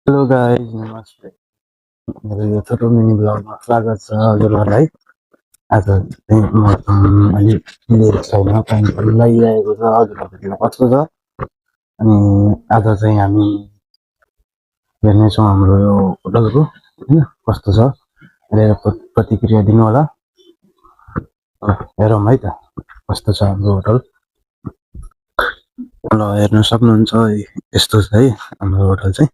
Hello guys, नमस्ते। मेरो यो छोटो मिनी ब्लगमा स्वागत छ हजुरहरूलाई। आज चाहिँ मौसम अलिक क्लियर छैन, पानी पनि लागिरहेको छ, हजुरहरूतिर कस्तो छ? अनि आज चाहिँ हामी हेर्नेछौँ हाम्रो यो होटलको होइन कस्तो छ हेरेर प्रतिक्रिया दिनु होला। हेरौँ है त कस्तो छ हाम्रो होटल। ल हेर्न सक्नुहुन्छ यस्तो छ है हाम्रो होटल चाहिँ।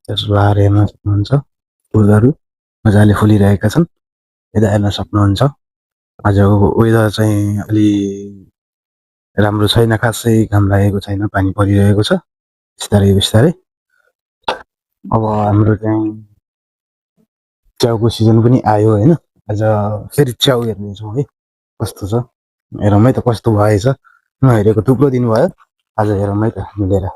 त्यसको बाहिर हेर्न सक्नुहुन्छ फुलहरू मजाले फुलिरहेका छन्, यता हेर्न सक्नुहुन्छ। आजको वेदर चाहिँ अलि राम्रो छैन, खासै घाम लागेको छैन, पानी परिरहेको छ बिस्तारै बिस्तारै। अब हाम्रो चाहिँ च्याउको सिजन पनि आयो होइन। आज फेरि च्याउ हेर्नेछौँ है कस्तो छ, हेरौँ है त कस्तो भएछ। नहेरेको थुप्रो दिन भयो, आज हेरौँ है त मिलेर।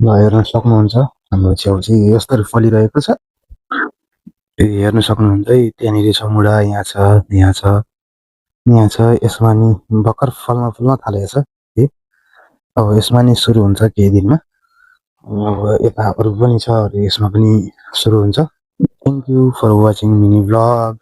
ल हेर्न सक्नुहुन्छ हाम्रो च्याउ चाहिँ यस्तरी फलिरहेको छ। हेर्न सक्नुहुन्छ है, त्यहाँनिर छ मुढा, यहाँ छ, यहाँ छ, यहाँ छ। यसमा नि भर्खर फल्न थालेको छ है। अब यसमा नि सुरु हुन्छ केही दिनमा। अब यता अरू पनि छ, यसमा पनि सुरु हुन्छ। Thank you for watching mini blog.